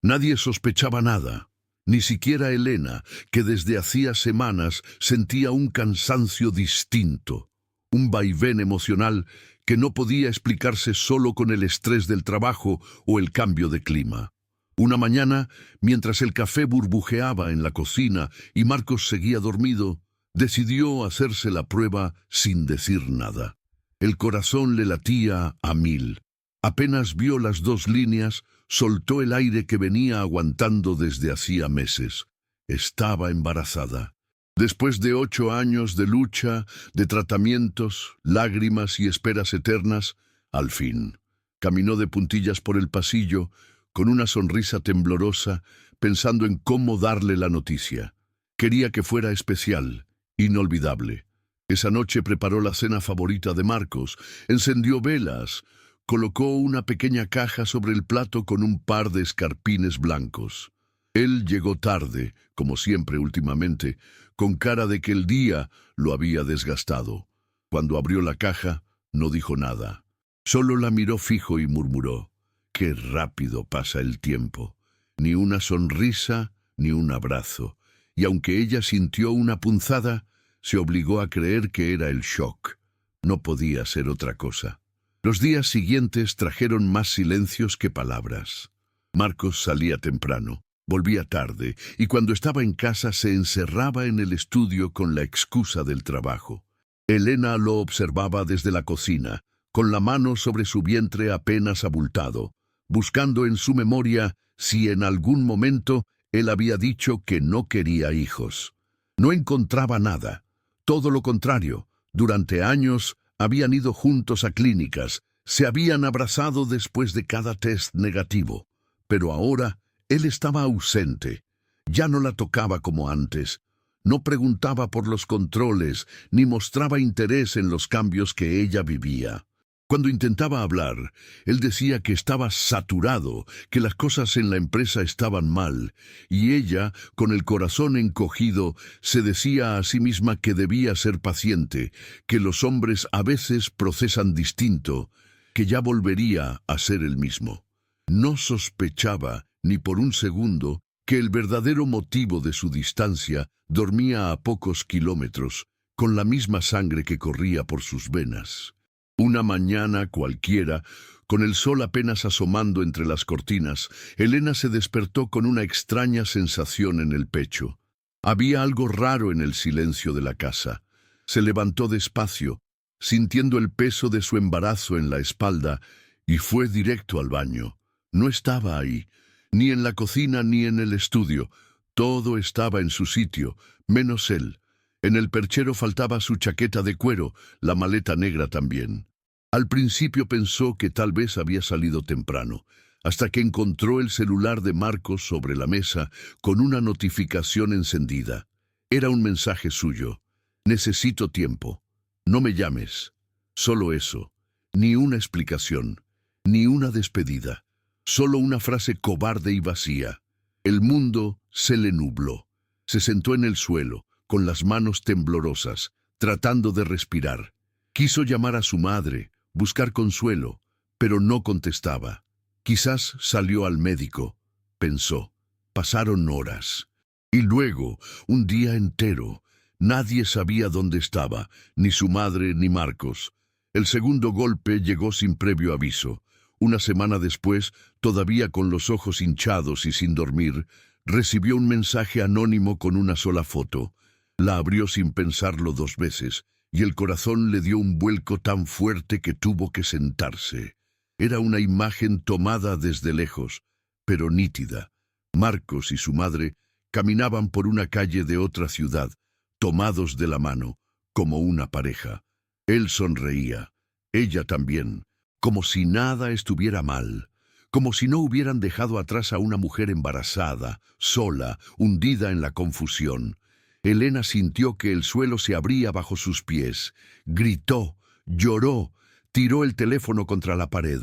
Nadie sospechaba nada, ni siquiera Elena, que desde hacía semanas sentía un cansancio distinto, un vaivén emocional que no podía explicarse solo con el estrés del trabajo o el cambio de clima. Una mañana, mientras el café burbujeaba en la cocina y Marcos seguía dormido, decidió hacerse la prueba sin decir nada. El corazón le latía a 1000. Apenas vio las 2 líneas, soltó el aire que venía aguantando desde hacía meses. Estaba embarazada. Después de 8 años de lucha, de tratamientos, lágrimas y esperas eternas, al fin, caminó de puntillas por el pasillo, con una sonrisa temblorosa, pensando en cómo darle la noticia. Quería que fuera especial, inolvidable. Esa noche preparó la cena favorita de Marcos, encendió velas, colocó una pequeña caja sobre el plato con un par de escarpines blancos. Él llegó tarde, como siempre últimamente, con cara de que el día lo había desgastado. Cuando abrió la caja, no dijo nada. Solo la miró fijo y murmuró: «Qué rápido pasa el tiempo». Ni una sonrisa, ni un abrazo. Y aunque ella sintió una punzada, se obligó a creer que era el shock. No podía ser otra cosa. Los días siguientes trajeron más silencios que palabras. Marcos salía temprano, volvía tarde, y cuando estaba en casa se encerraba en el estudio con la excusa del trabajo. Elena lo observaba desde la cocina, con la mano sobre su vientre apenas abultado, buscando en su memoria si en algún momento él había dicho que no quería hijos. No encontraba nada. Todo lo contrario, durante años habían ido juntos a clínicas, se habían abrazado después de cada test negativo. Pero ahora él estaba ausente. Ya no la tocaba como antes. No preguntaba por los controles, ni mostraba interés en los cambios que ella vivía. Cuando intentaba hablar, él decía que estaba saturado, que las cosas en la empresa estaban mal, y ella, con el corazón encogido, se decía a sí misma que debía ser paciente, que los hombres a veces procesan distinto, que ya volvería a ser el mismo. No sospechaba, ni por un segundo, que el verdadero motivo de su distancia dormía a pocos kilómetros, con la misma sangre que corría por sus venas. Una mañana cualquiera, con el sol apenas asomando entre las cortinas, Elena se despertó con una extraña sensación en el pecho. Había algo raro en el silencio de la casa. Se levantó despacio, sintiendo el peso de su embarazo en la espalda, y fue directo al baño. No estaba ahí, ni en la cocina ni en el estudio. Todo estaba en su sitio, menos él. En el perchero faltaba su chaqueta de cuero, la maleta negra también. Al principio pensó que tal vez había salido temprano, hasta que encontró el celular de Marcos sobre la mesa con una notificación encendida. Era un mensaje suyo. «Necesito tiempo. No me llames». Solo eso. Ni una explicación. Ni una despedida. Solo una frase cobarde y vacía. El mundo se le nubló. Se sentó en el suelo, con las manos temblorosas, tratando de respirar. Quiso llamar a su madre, buscar consuelo, pero no contestaba. Quizás salió al médico, pensó. Pasaron horas. Y luego, un día entero, nadie sabía dónde estaba, ni su madre ni Marcos. El segundo golpe llegó sin previo aviso. Una semana después, todavía con los ojos hinchados y sin dormir, recibió un mensaje anónimo con una sola foto. La abrió sin pensarlo 2 veces, y el corazón le dio un vuelco tan fuerte que tuvo que sentarse. Era una imagen tomada desde lejos, pero nítida. Marcos y su madre caminaban por una calle de otra ciudad, tomados de la mano, como una pareja. Él sonreía, ella también, como si nada estuviera mal, como si no hubieran dejado atrás a una mujer embarazada, sola, hundida en la confusión. Elena sintió que el suelo se abría bajo sus pies. Gritó, lloró, tiró el teléfono contra la pared.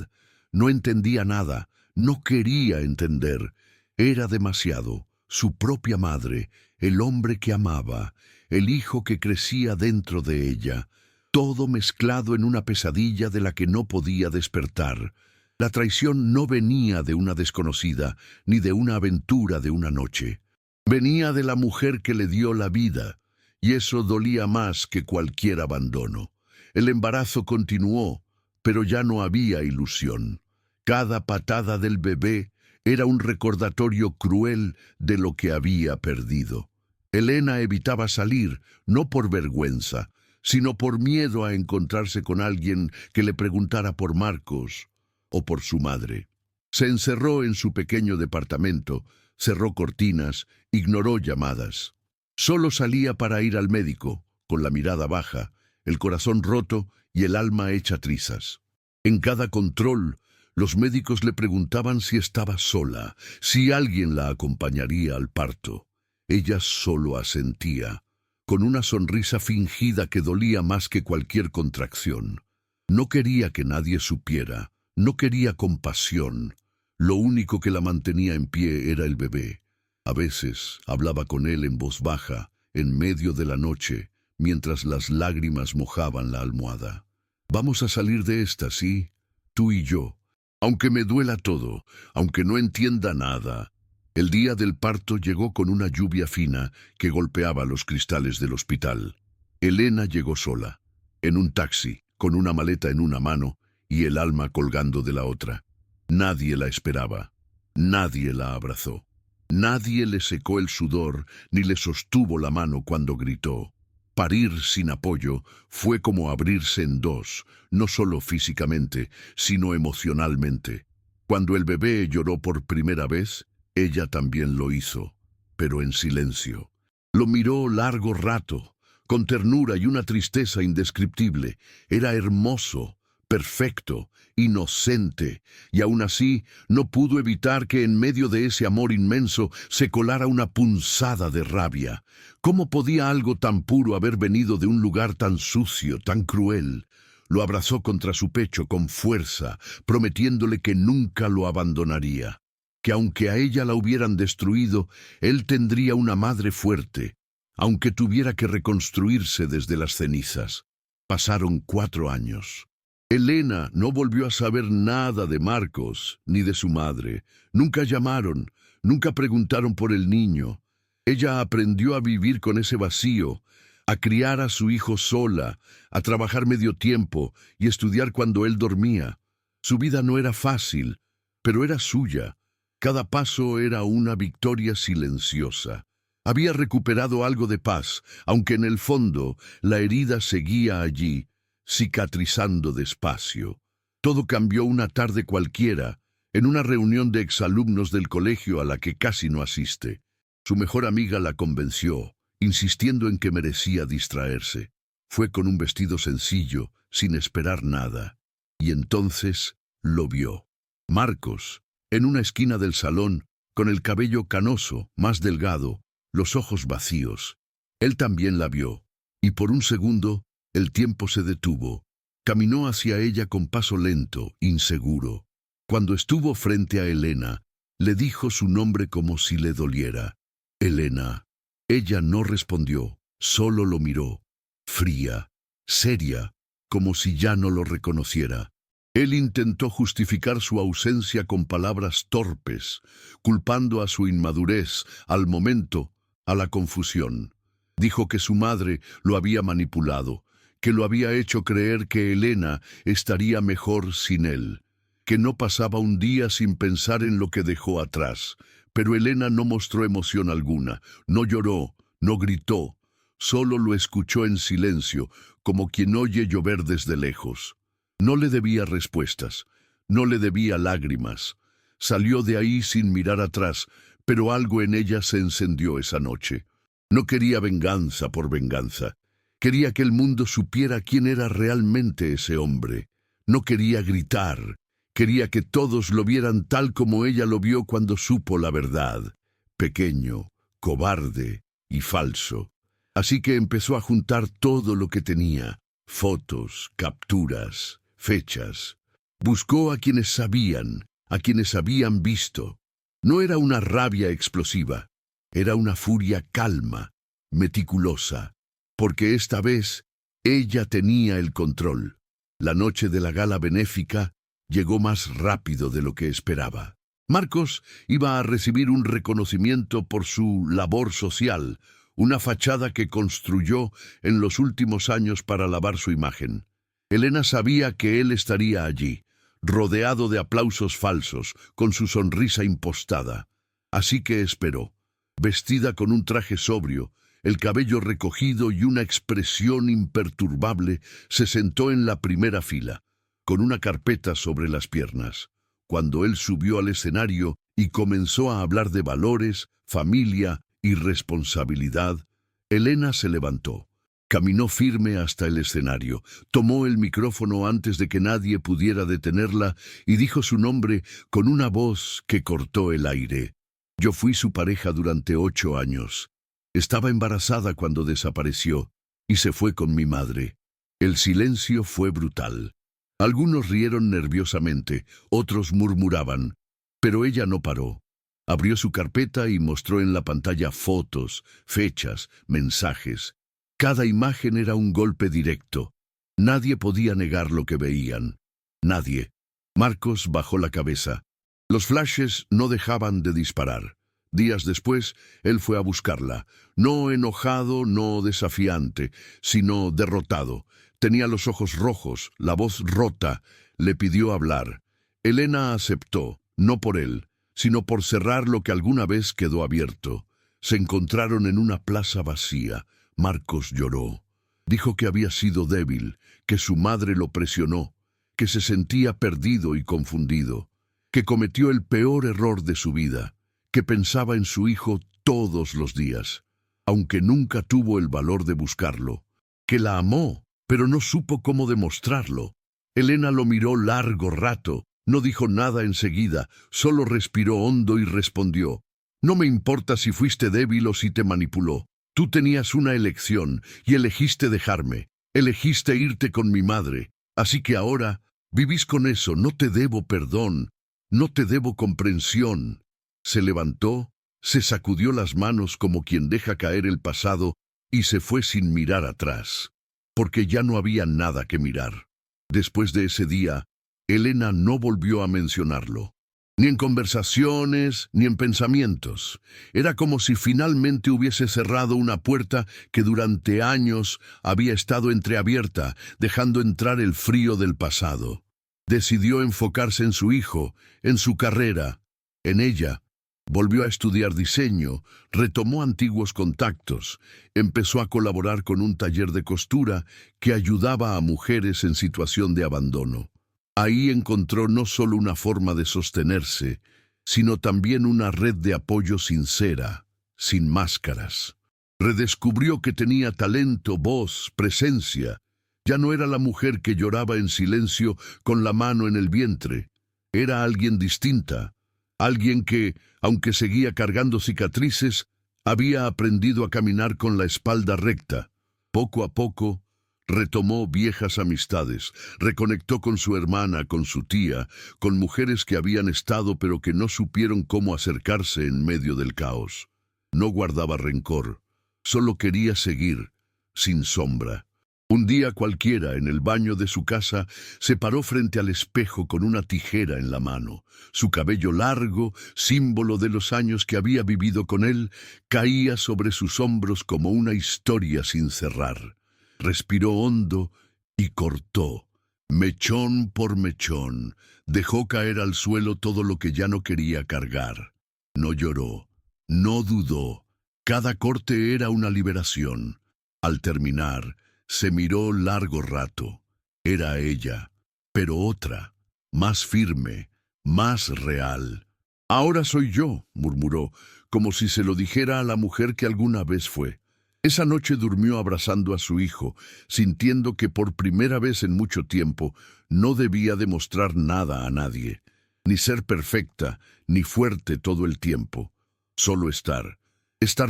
No entendía nada, no quería entender. Era demasiado. Su propia madre, el hombre que amaba, el hijo que crecía dentro de ella, todo mezclado en una pesadilla de la que no podía despertar. La traición no venía de una desconocida, ni de una aventura de una noche. Venía de la mujer que le dio la vida, y eso dolía más que cualquier abandono. El embarazo continuó, pero ya no había ilusión. Cada patada del bebé era un recordatorio cruel de lo que había perdido. Elena evitaba salir, no por vergüenza, sino por miedo a encontrarse con alguien que le preguntara por Marcos o por su madre. Se encerró en su pequeño departamento, cerró cortinas, ignoró llamadas. Solo salía para ir al médico, con la mirada baja, el corazón roto y el alma hecha trizas. En cada control, los médicos le preguntaban si estaba sola, si alguien la acompañaría al parto. Ella solo asentía, con una sonrisa fingida que dolía más que cualquier contracción. No quería que nadie supiera, no quería compasión. Lo único que la mantenía en pie era el bebé. A veces hablaba con él en voz baja, en medio de la noche, mientras las lágrimas mojaban la almohada. Vamos a salir de esta, ¿sí? Tú y yo. Aunque me duela todo, aunque no entienda nada. El día del parto llegó con una lluvia fina que golpeaba los cristales del hospital. Elena llegó sola, en un taxi, con una maleta en una mano y el alma colgando de la otra. Nadie la esperaba, nadie la abrazó. Nadie le secó el sudor ni le sostuvo la mano cuando gritó. Parir sin apoyo fue como abrirse en dos, no solo físicamente, sino emocionalmente. Cuando el bebé lloró por primera vez, ella también lo hizo, pero en silencio. Lo miró largo rato, con ternura y una tristeza indescriptible. Era hermoso, perfecto, inocente, y aún así no pudo evitar que en medio de ese amor inmenso se colara una punzada de rabia. ¿Cómo podía algo tan puro haber venido de un lugar tan sucio, tan cruel? Lo abrazó contra su pecho con fuerza, prometiéndole que nunca lo abandonaría, que aunque a ella la hubieran destruido, él tendría una madre fuerte, aunque tuviera que reconstruirse desde las cenizas. Pasaron 4 años. Elena no volvió a saber nada de Marcos ni de su madre. Nunca llamaron, nunca preguntaron por el niño. Ella aprendió a vivir con ese vacío, a criar a su hijo sola, a trabajar medio tiempo y estudiar cuando él dormía. Su vida no era fácil, pero era suya. Cada paso era una victoria silenciosa. Había recuperado algo de paz, aunque en el fondo la herida seguía allí, cicatrizando despacio. Todo cambió una tarde cualquiera, en una reunión de exalumnos del colegio a la que casi no asiste. Su mejor amiga la convenció, insistiendo en que merecía distraerse. Fue con un vestido sencillo, sin esperar nada. Y entonces lo vio. Marcos, en una esquina del salón, con el cabello canoso, más delgado, los ojos vacíos. Él también la vio, y por un segundo el tiempo se detuvo. Caminó hacia ella con paso lento, inseguro. Cuando estuvo frente a Elena, le dijo su nombre como si le doliera. Elena. Ella no respondió, solo lo miró, fría, seria, como si ya no lo reconociera. Él intentó justificar su ausencia con palabras torpes, culpando a su inmadurez, al momento, a la confusión. Dijo que su madre lo había manipulado, que lo había hecho creer que Elena estaría mejor sin él, que no pasaba un día sin pensar en lo que dejó atrás. Pero Elena no mostró emoción alguna, no lloró, no gritó, solo lo escuchó en silencio, como quien oye llover desde lejos. No le debía respuestas, no le debía lágrimas. Salió de ahí sin mirar atrás, pero algo en ella se encendió esa noche. No quería venganza por venganza. Quería que el mundo supiera quién era realmente ese hombre. No quería gritar. Quería que todos lo vieran tal como ella lo vio cuando supo la verdad. Pequeño, cobarde y falso. Así que empezó a juntar todo lo que tenía. Fotos, capturas, fechas. Buscó a quienes sabían, a quienes habían visto. No era una rabia explosiva. Era una furia calma, meticulosa. Porque esta vez ella tenía el control. La noche de la gala benéfica llegó más rápido de lo que esperaba. Marcos iba a recibir un reconocimiento por su labor social, una fachada que construyó en los últimos años para lavar su imagen. Elena sabía que él estaría allí, rodeado de aplausos falsos, con su sonrisa impostada. Así que esperó, vestida con un traje sobrio, el cabello recogido y una expresión imperturbable, se sentó en la primera fila, con una carpeta sobre las piernas. Cuando él subió al escenario y comenzó a hablar de valores, familia y responsabilidad, Elena se levantó. Caminó firme hasta el escenario, tomó el micrófono antes de que nadie pudiera detenerla y dijo su nombre con una voz que cortó el aire. Yo fui su pareja durante 8 años. Estaba embarazada cuando desapareció y se fue con mi madre. El silencio fue brutal. Algunos rieron nerviosamente, otros murmuraban, pero ella no paró. Abrió su carpeta y mostró en la pantalla fotos, fechas, mensajes. Cada imagen era un golpe directo. Nadie podía negar lo que veían. Nadie. Marcos bajó la cabeza. Los flashes no dejaban de disparar. Días después, él fue a buscarla. No enojado, no desafiante, sino derrotado. Tenía los ojos rojos, la voz rota. Le pidió hablar. Elena aceptó, no por él, sino por cerrar lo que alguna vez quedó abierto. Se encontraron en una plaza vacía. Marcos lloró. Dijo que había sido débil, que su madre lo presionó, que se sentía perdido y confundido, que cometió el peor error de su vida, que pensaba en su hijo todos los días, aunque nunca tuvo el valor de buscarlo, que la amó, pero no supo cómo demostrarlo. Elena lo miró largo rato, no dijo nada enseguida, solo respiró hondo y respondió: «No me importa si fuiste débil o si te manipuló. Tú tenías una elección y elegiste dejarme, elegiste irte con mi madre, así que ahora vivís con eso, no te debo perdón, no te debo comprensión». Se levantó, se sacudió las manos como quien deja caer el pasado y se fue sin mirar atrás, porque ya no había nada que mirar. Después de ese día, Elena no volvió a mencionarlo. Ni en conversaciones, ni en pensamientos. Era como si finalmente hubiese cerrado una puerta que durante años había estado entreabierta, dejando entrar el frío del pasado. Decidió enfocarse en su hijo, en su carrera, en ella. Volvió a estudiar diseño, retomó antiguos contactos, empezó a colaborar con un taller de costura que ayudaba a mujeres en situación de abandono. Ahí encontró no solo una forma de sostenerse, sino también una red de apoyo sincera, sin máscaras. Redescubrió que tenía talento, voz, presencia. Ya no era la mujer que lloraba en silencio con la mano en el vientre. Era alguien distinta, alguien que, aunque seguía cargando cicatrices, había aprendido a caminar con la espalda recta. Poco a poco, retomó viejas amistades, reconectó con su hermana, con su tía, con mujeres que habían estado pero que no supieron cómo acercarse en medio del caos. No guardaba rencor, solo quería seguir, sin sombra. Un día cualquiera, en el baño de su casa, se paró frente al espejo con una tijera en la mano. Su cabello largo, símbolo de los años que había vivido con él, caía sobre sus hombros como una historia sin cerrar. Respiró hondo y cortó, mechón por mechón, dejó caer al suelo todo lo que ya no quería cargar. No lloró, no dudó, cada corte era una liberación. Al terminar, se miró largo rato. Era ella, pero otra, más firme, más real. «Ahora soy yo», murmuró, como si se lo dijera a la mujer que alguna vez fue. Esa noche durmió abrazando a su hijo, sintiendo que por primera vez en mucho tiempo no debía demostrar nada a nadie, ni ser perfecta, ni fuerte todo el tiempo. Solo estar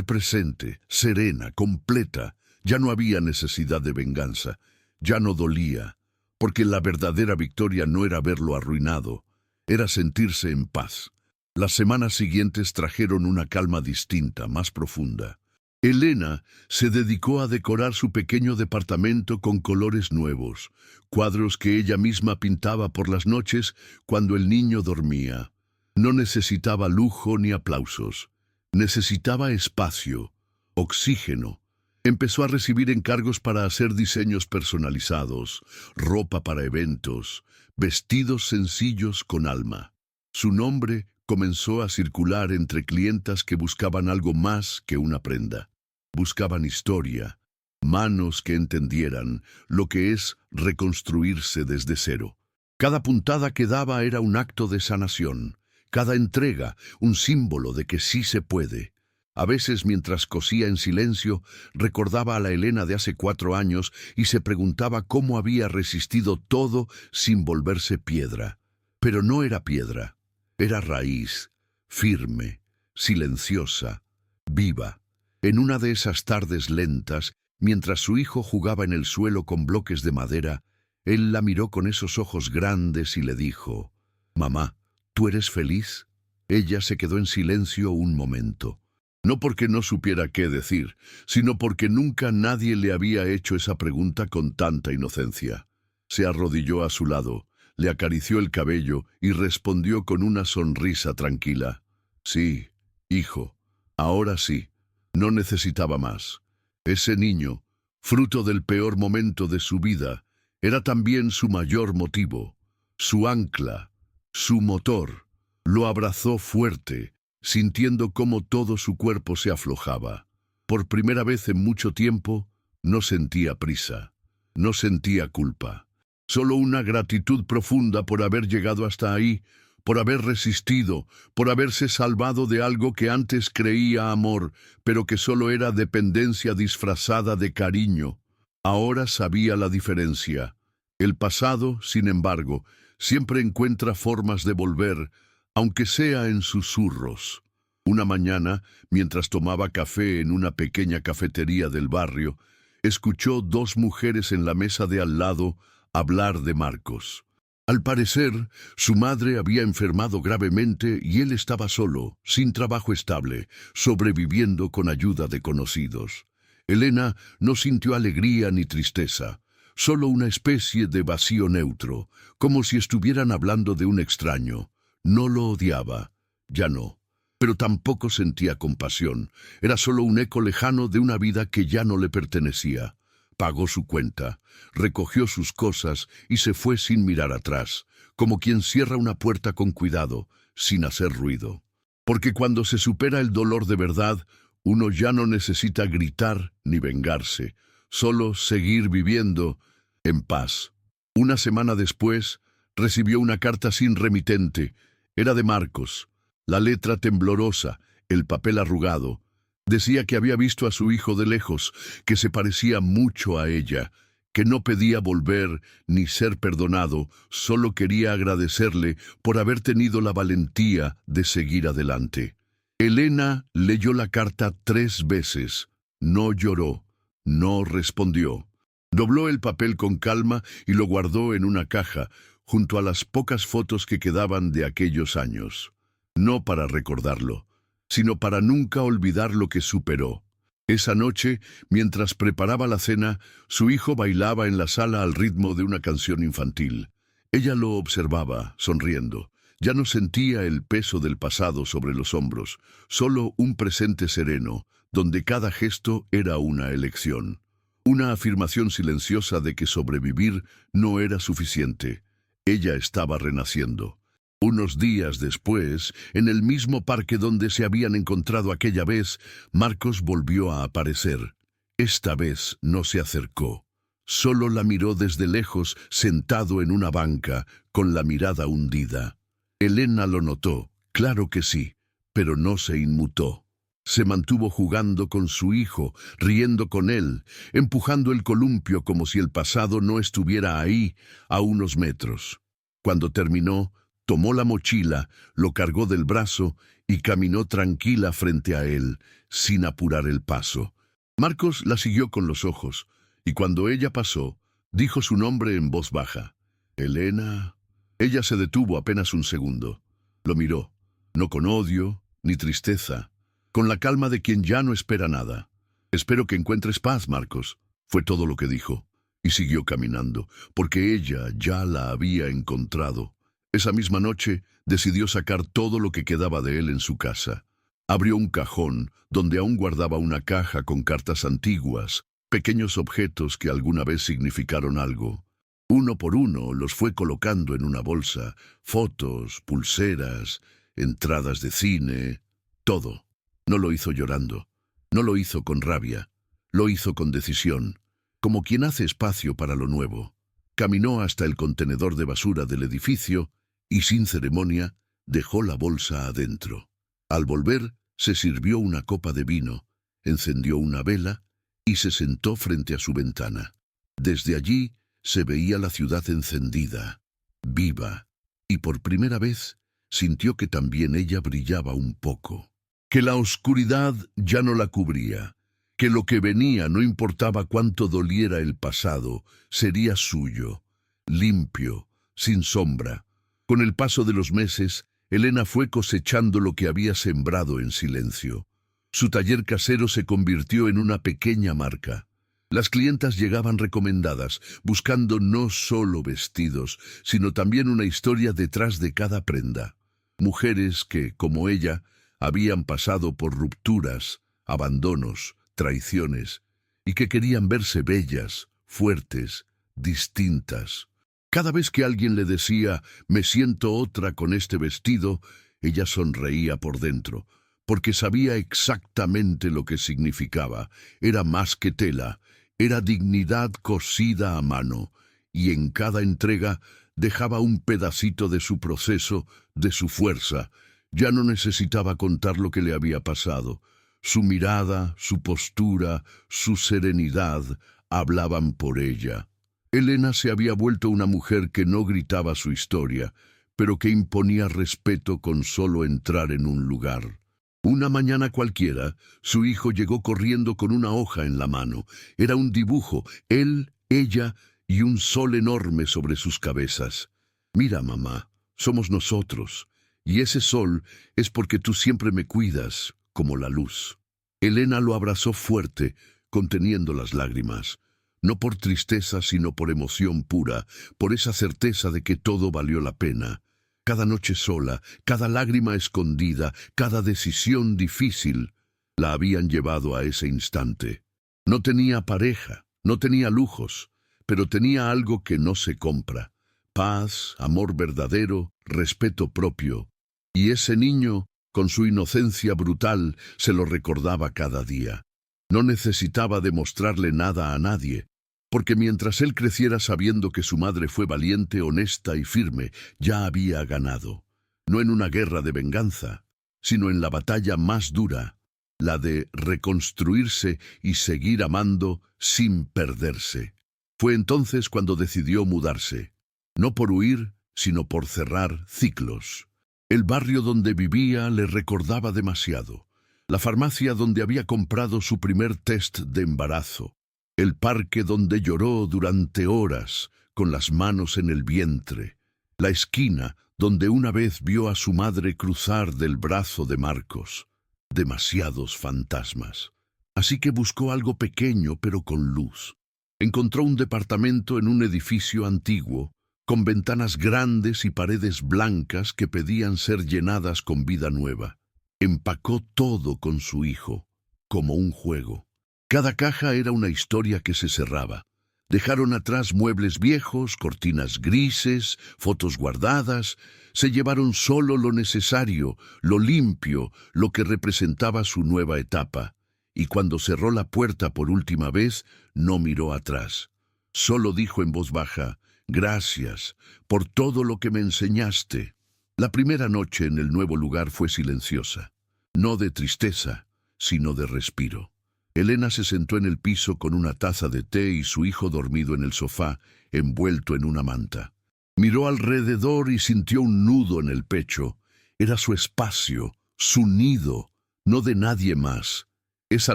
presente, serena, completa. Ya no había necesidad de venganza, ya no dolía, porque la verdadera victoria no era verlo arruinado, era sentirse en paz. Las semanas siguientes trajeron una calma distinta, más profunda. Elena se dedicó a decorar su pequeño departamento con colores nuevos, cuadros que ella misma pintaba por las noches cuando el niño dormía. No necesitaba lujo ni aplausos. Necesitaba espacio, oxígeno. Empezó a recibir encargos para hacer diseños personalizados, ropa para eventos, vestidos sencillos con alma. Su nombre comenzó a circular entre clientas que buscaban algo más que una prenda. Buscaban historia, manos que entendieran lo que es reconstruirse desde cero. Cada puntada que daba era un acto de sanación, cada entrega un símbolo de que sí se puede. A veces, mientras cosía en silencio, recordaba a la Elena de hace 4 años y se preguntaba cómo había resistido todo sin volverse piedra. Pero no era piedra, era raíz, firme, silenciosa, viva. En una de esas tardes lentas, mientras su hijo jugaba en el suelo con bloques de madera, él la miró con esos ojos grandes y le dijo: «Mamá, ¿tú eres feliz?». Ella se quedó en silencio un momento. No porque no supiera qué decir, sino porque nunca nadie le había hecho esa pregunta con tanta inocencia. Se arrodilló a su lado, le acarició el cabello y respondió con una sonrisa tranquila: «Sí, hijo, ahora sí». No necesitaba más. Ese niño, fruto del peor momento de su vida, era también su mayor motivo, su ancla, su motor. Lo abrazó fuerte, sintiendo cómo todo su cuerpo se aflojaba. Por primera vez en mucho tiempo, no sentía prisa, no sentía culpa. Solo una gratitud profunda por haber llegado hasta ahí, por haber resistido, por haberse salvado de algo que antes creía amor, pero que solo era dependencia disfrazada de cariño. Ahora sabía la diferencia. El pasado, sin embargo, siempre encuentra formas de volver, aunque sea en susurros. Una mañana, mientras tomaba café en una pequeña cafetería del barrio, escuchó 2 mujeres en la mesa de al lado hablar de Marcos. Al parecer, su madre había enfermado gravemente y él estaba solo, sin trabajo estable, sobreviviendo con ayuda de conocidos. Elena no sintió alegría ni tristeza, solo una especie de vacío neutro, como si estuvieran hablando de un extraño. No lo odiaba, ya no, pero tampoco sentía compasión. Era solo un eco lejano de una vida que ya no le pertenecía. Pagó su cuenta, recogió sus cosas y se fue sin mirar atrás, como quien cierra una puerta con cuidado, sin hacer ruido. Porque cuando se supera el dolor de verdad, uno ya no necesita gritar ni vengarse, solo seguir viviendo en paz. Una semana después, recibió una carta sin remitente. Era de Marcos, la letra temblorosa, el papel arrugado. Decía que había visto a su hijo de lejos, que se parecía mucho a ella, que no pedía volver ni ser perdonado, solo quería agradecerle por haber tenido la valentía de seguir adelante. Elena leyó la carta 3 veces, no lloró, no respondió. Dobló el papel con calma y lo guardó en una caja, junto a las pocas fotos que quedaban de aquellos años. No para recordarlo, sino para nunca olvidar lo que superó. Esa noche, mientras preparaba la cena, su hijo bailaba en la sala al ritmo de una canción infantil. Ella lo observaba, sonriendo. Ya no sentía el peso del pasado sobre los hombros, solo un presente sereno, donde cada gesto era una elección. Una afirmación silenciosa de que sobrevivir no era suficiente. Ella estaba renaciendo. Unos días después, en el mismo parque donde se habían encontrado aquella vez, Marcos volvió a aparecer. Esta vez no se acercó. Solo la miró desde lejos, sentado en una banca, con la mirada hundida. Elena lo notó, claro que sí, pero no se inmutó. Se mantuvo jugando con su hijo, riendo con él, empujando el columpio como si el pasado no estuviera ahí, a unos metros. Cuando terminó, tomó la mochila, lo cargó del brazo y caminó tranquila frente a él, sin apurar el paso. Marcos la siguió con los ojos, y cuando ella pasó, dijo su nombre en voz baja. «Elena». Ella se detuvo apenas un segundo. Lo miró, no con odio ni tristeza, con la calma de quien ya no espera nada. Espero que encuentres paz, Marcos, fue todo lo que dijo. Y siguió caminando, porque ella ya la había encontrado. Esa misma noche decidió sacar todo lo que quedaba de él en su casa. Abrió un cajón donde aún guardaba una caja con cartas antiguas, pequeños objetos que alguna vez significaron algo. Uno por uno los fue colocando en una bolsa, fotos, pulseras, entradas de cine, todo. No lo hizo llorando, no lo hizo con rabia, lo hizo con decisión, como quien hace espacio para lo nuevo. Caminó hasta el contenedor de basura del edificio y, sin ceremonia, dejó la bolsa adentro. Al volver, se sirvió una copa de vino, encendió una vela y se sentó frente a su ventana. Desde allí se veía la ciudad encendida, viva, y por primera vez sintió que también ella brillaba un poco. Que la oscuridad ya no la cubría, que lo que venía, no importaba cuánto doliera el pasado, sería suyo, limpio, sin sombra. Con el paso de los meses, Elena fue cosechando lo que había sembrado en silencio. Su taller casero se convirtió en una pequeña marca. Las clientas llegaban recomendadas, buscando no solo vestidos, sino también una historia detrás de cada prenda. Mujeres que, como ella, habían pasado por rupturas, abandonos, traiciones, y que querían verse bellas, fuertes, distintas. Cada vez que alguien le decía, «Me siento otra con este vestido», ella sonreía por dentro, porque sabía exactamente lo que significaba. Era más que tela, era dignidad cosida a mano, y en cada entrega dejaba un pedacito de su proceso, de su fuerza. Ya no necesitaba contar lo que le había pasado. Su mirada, su postura, su serenidad hablaban por ella. Elena se había vuelto una mujer que no gritaba su historia, pero que imponía respeto con solo entrar en un lugar. Una mañana cualquiera, su hijo llegó corriendo con una hoja en la mano. Era un dibujo, él, ella y un sol enorme sobre sus cabezas. «Mira, mamá, somos nosotros, y ese sol es porque tú siempre me cuidas, como la luz». Elena lo abrazó fuerte, conteniendo las lágrimas. No por tristeza, sino por emoción pura, por esa certeza de que todo valió la pena. Cada noche sola, cada lágrima escondida, cada decisión difícil, la habían llevado a ese instante. No tenía pareja, no tenía lujos, pero tenía algo que no se compra: paz, amor verdadero, respeto propio. Y ese niño, con su inocencia brutal, se lo recordaba cada día. No necesitaba demostrarle nada a nadie, porque mientras él creciera sabiendo que su madre fue valiente, honesta y firme, ya había ganado. No en una guerra de venganza, sino en la batalla más dura, la de reconstruirse y seguir amando sin perderse. Fue entonces cuando decidió mudarse, no por huir, sino por cerrar ciclos. El barrio donde vivía le recordaba demasiado. La farmacia donde había comprado su primer test de embarazo. El parque donde lloró durante horas, con las manos en el vientre. La esquina donde una vez vio a su madre cruzar del brazo de Marcos. Demasiados fantasmas. Así que buscó algo pequeño pero con luz. Encontró un departamento en un edificio antiguo, con ventanas grandes y paredes blancas que pedían ser llenadas con vida nueva. Empacó todo con su hijo, como un juego. Cada caja era una historia que se cerraba. Dejaron atrás muebles viejos, cortinas grises, fotos guardadas. Se llevaron solo lo necesario, lo limpio, lo que representaba su nueva etapa. Y cuando cerró la puerta por última vez, no miró atrás. Solo dijo en voz baja: «Gracias por todo lo que me enseñaste». La primera noche en el nuevo lugar fue silenciosa. No de tristeza, sino de respiro. Elena se sentó en el piso con una taza de té y su hijo dormido en el sofá, envuelto en una manta. Miró alrededor y sintió un nudo en el pecho. Era su espacio, su nido, no de nadie más. Esa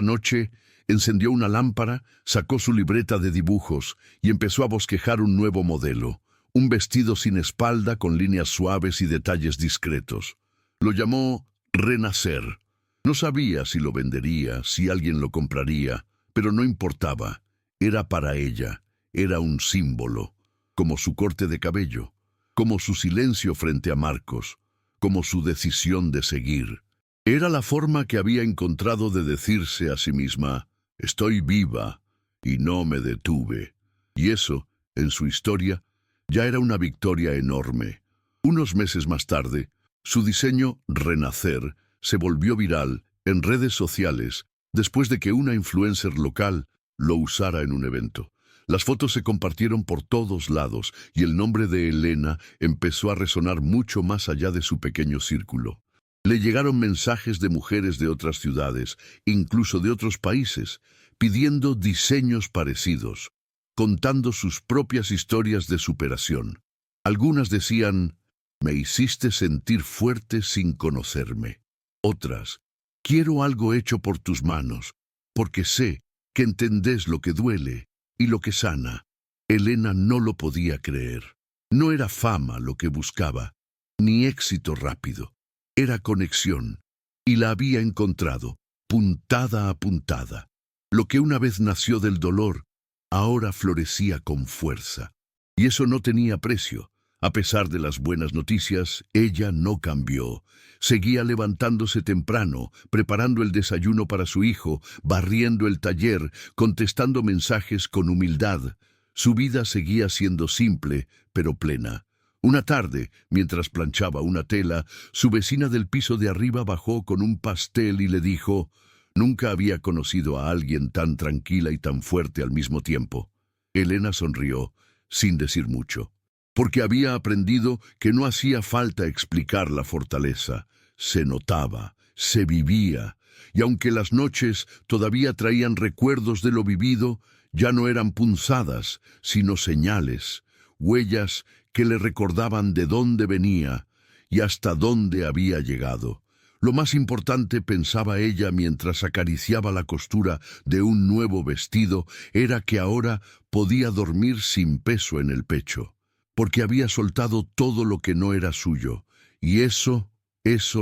noche encendió una lámpara, sacó su libreta de dibujos y empezó a bosquejar un nuevo modelo. Un vestido sin espalda con líneas suaves y detalles discretos. Lo llamó Renacer. No sabía si lo vendería, si alguien lo compraría, pero no importaba. Era para ella, era un símbolo, como su corte de cabello, como su silencio frente a Marcos, como su decisión de seguir. Era la forma que había encontrado de decirse a sí misma: estoy viva y no me detuve. Y eso, en su historia, ya era una victoria enorme. Unos meses más tarde, su diseño Renacer se volvió viral en redes sociales después de que una influencer local lo usara en un evento. Las fotos se compartieron por todos lados y el nombre de Elena empezó a resonar mucho más allá de su pequeño círculo. Le llegaron mensajes de mujeres de otras ciudades, incluso de otros países, pidiendo diseños parecidos, contando sus propias historias de superación. Algunas decían: me hiciste sentir fuerte sin conocerme. Otras: quiero algo hecho por tus manos, porque sé que entendés lo que duele y lo que sana. Elena no lo podía creer. No era fama lo que buscaba, ni éxito rápido. Era conexión, y la había encontrado, puntada a puntada. Lo que una vez nació del dolor, ahora florecía con fuerza. Y eso no tenía precio. A pesar de las buenas noticias, ella no cambió. Seguía levantándose temprano, preparando el desayuno para su hijo, barriendo el taller, contestando mensajes con humildad. Su vida seguía siendo simple, pero plena. Una tarde, mientras planchaba una tela, su vecina del piso de arriba bajó con un pastel y le dijo: nunca había conocido a alguien tan tranquila y tan fuerte al mismo tiempo. Elena sonrió, sin decir mucho, porque había aprendido que no hacía falta explicar la fortaleza. Se notaba, se vivía, y aunque las noches todavía traían recuerdos de lo vivido, ya no eran punzadas, sino señales, huellas que le recordaban de dónde venía y hasta dónde había llegado. Lo más importante, pensaba ella mientras acariciaba la costura de un nuevo vestido, era que ahora podía dormir sin peso en el pecho, porque había soltado todo lo que no era suyo, y eso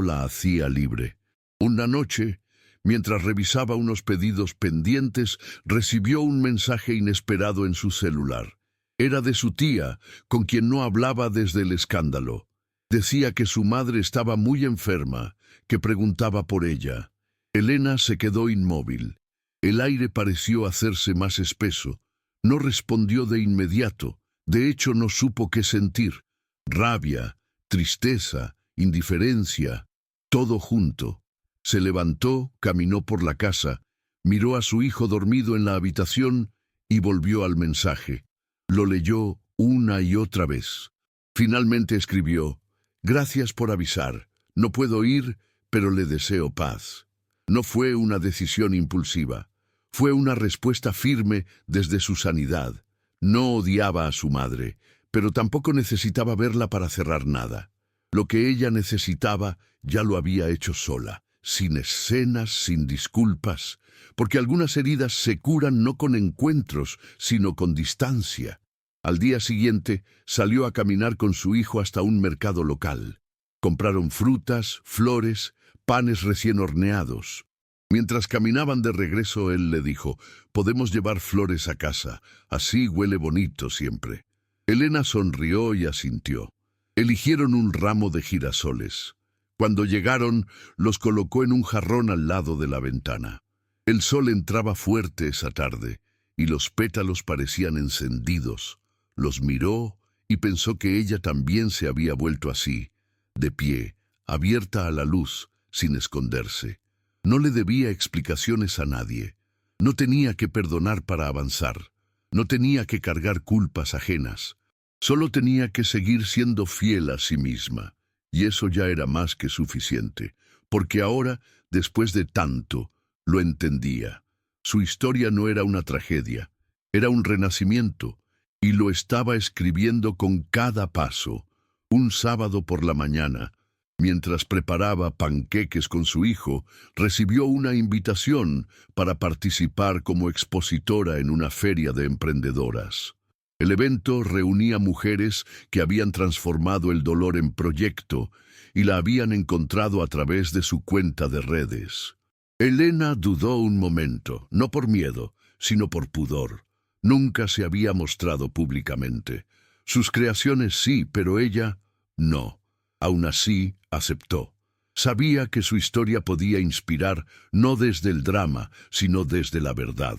la hacía libre. Una noche, mientras revisaba unos pedidos pendientes, recibió un mensaje inesperado en su celular. Era de su tía, con quien no hablaba desde el escándalo. Decía que su madre estaba muy enferma, que preguntaba por ella. Elena se quedó inmóvil. El aire pareció hacerse más espeso. No respondió de inmediato. De hecho, no supo qué sentir. Rabia, tristeza, indiferencia, todo junto. Se levantó, caminó por la casa, miró a su hijo dormido en la habitación y volvió al mensaje. Lo leyó una y otra vez. Finalmente escribió: gracias por avisar. No puedo ir, pero le deseo paz. No fue una decisión impulsiva. Fue una respuesta firme desde su sanidad. No odiaba a su madre, pero tampoco necesitaba verla para cerrar nada. Lo que ella necesitaba ya lo había hecho sola, sin escenas, sin disculpas, porque algunas heridas se curan no con encuentros, sino con distancia. Al día siguiente salió a caminar con su hijo hasta un mercado local. Compraron frutas, flores, panes recién horneados. Mientras caminaban de regreso, él le dijo: podemos llevar flores a casa, así huele bonito siempre. Elena sonrió y asintió. Eligieron un ramo de girasoles. Cuando llegaron, los colocó en un jarrón al lado de la ventana. El sol entraba fuerte esa tarde, y los pétalos parecían encendidos. Los miró y pensó que ella también se había vuelto así, de pie, abierta a la luz, sin esconderse. No le debía explicaciones a nadie. No tenía que perdonar para avanzar. No tenía que cargar culpas ajenas. Solo tenía que seguir siendo fiel a sí misma. Y eso ya era más que suficiente, porque ahora, después de tanto, lo entendía. Su historia no era una tragedia, era un renacimiento, y lo estaba escribiendo con cada paso. Un sábado por la mañana, mientras preparaba panqueques con su hijo, recibió una invitación para participar como expositora en una feria de emprendedoras. El evento reunía mujeres que habían transformado el dolor en proyecto y la habían encontrado a través de su cuenta de redes. Elena dudó un momento, no por miedo, sino por pudor. Nunca se había mostrado públicamente. Sus creaciones sí, pero ella no. Aún así, aceptó. Sabía que su historia podía inspirar no desde el drama, sino desde la verdad.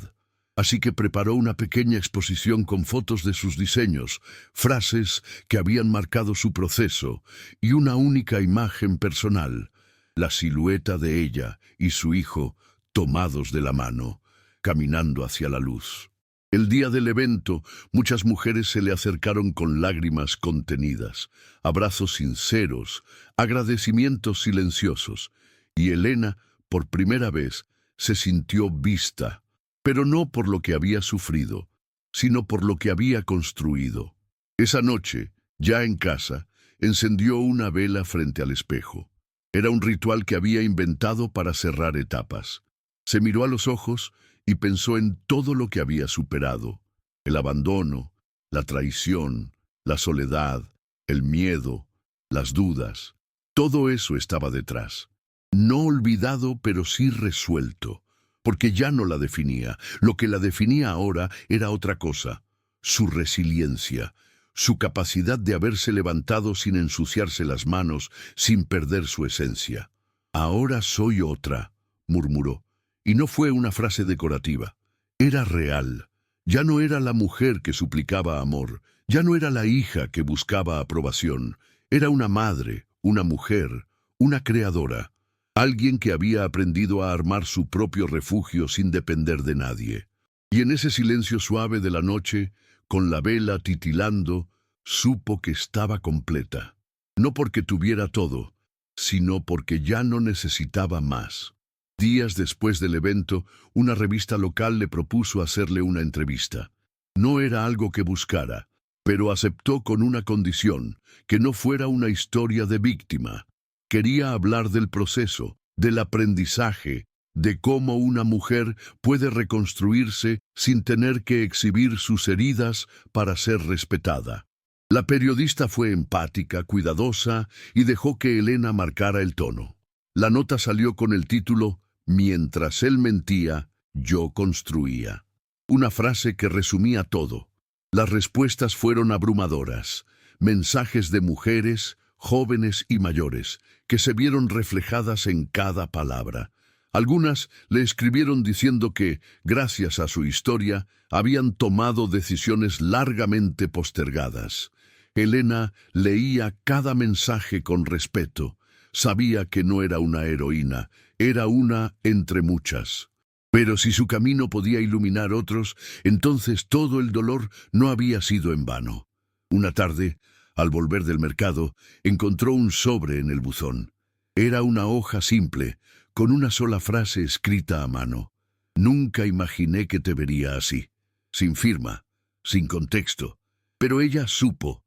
Así que preparó una pequeña exposición con fotos de sus diseños, frases que habían marcado su proceso y una única imagen personal, la silueta de ella y su hijo tomados de la mano, caminando hacia la luz. El día del evento, muchas mujeres se le acercaron con lágrimas contenidas, abrazos sinceros, agradecimientos silenciosos, y Elena, por primera vez, se sintió vista, pero no por lo que había sufrido, sino por lo que había construido. Esa noche, ya en casa, encendió una vela frente al espejo. Era un ritual que había inventado para cerrar etapas. Se miró a los ojos y pensó en todo lo que había superado: el abandono, la traición, la soledad, el miedo, las dudas. Todo eso estaba detrás. No olvidado, pero sí resuelto, porque ya no la definía. Lo que la definía ahora era otra cosa: su resiliencia, su capacidad de haberse levantado sin ensuciarse las manos, sin perder su esencia. «Ahora soy otra», murmuró. Y no fue una frase decorativa. Era real. Ya no era la mujer que suplicaba amor. Ya no era la hija que buscaba aprobación. Era una madre, una mujer, una creadora. Alguien que había aprendido a armar su propio refugio sin depender de nadie. Y en ese silencio suave de la noche, con la vela titilando, supo que estaba completa. No porque tuviera todo, sino porque ya no necesitaba más. Días después del evento, una revista local le propuso hacerle una entrevista. No era algo que buscara, pero aceptó con una condición: que no fuera una historia de víctima. Quería hablar del proceso, del aprendizaje, de cómo una mujer puede reconstruirse sin tener que exhibir sus heridas para ser respetada. La periodista fue empática, cuidadosa, y dejó que Elena marcara el tono. La nota salió con el título «Mientras él mentía, yo construía». Una frase que resumía todo. Las respuestas fueron abrumadoras. Mensajes de mujeres, jóvenes y mayores, que se vieron reflejadas en cada palabra. Algunas le escribieron diciendo que, gracias a su historia, habían tomado decisiones largamente postergadas. Elena leía cada mensaje con respeto. Sabía que no era una heroína, era una entre muchas. Pero si su camino podía iluminar otros, entonces todo el dolor no había sido en vano. Una tarde, al volver del mercado, encontró un sobre en el buzón. Era una hoja simple, con una sola frase escrita a mano. «Nunca imaginé que te vería así». Sin firma, sin contexto. Pero ella supo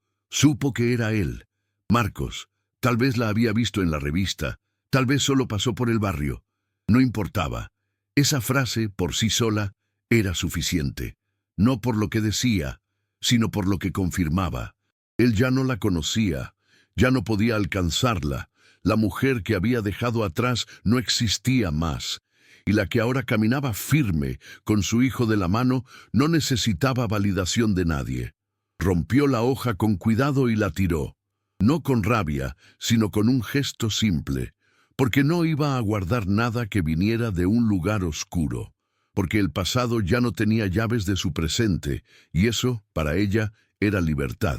que era él. Marcos. Tal vez la había visto en la revista, tal vez solo pasó por el barrio. No importaba. Esa frase, por sí sola, era suficiente. No por lo que decía, sino por lo que confirmaba. Él ya no la conocía, ya no podía alcanzarla. La mujer que había dejado atrás no existía más, y la que ahora caminaba firme, con su hijo de la mano, no necesitaba validación de nadie. Rompió la hoja con cuidado y la tiró. No con rabia, sino con un gesto simple, porque no iba a guardar nada que viniera de un lugar oscuro, porque el pasado ya no tenía llaves de su presente, y eso, para ella, era libertad.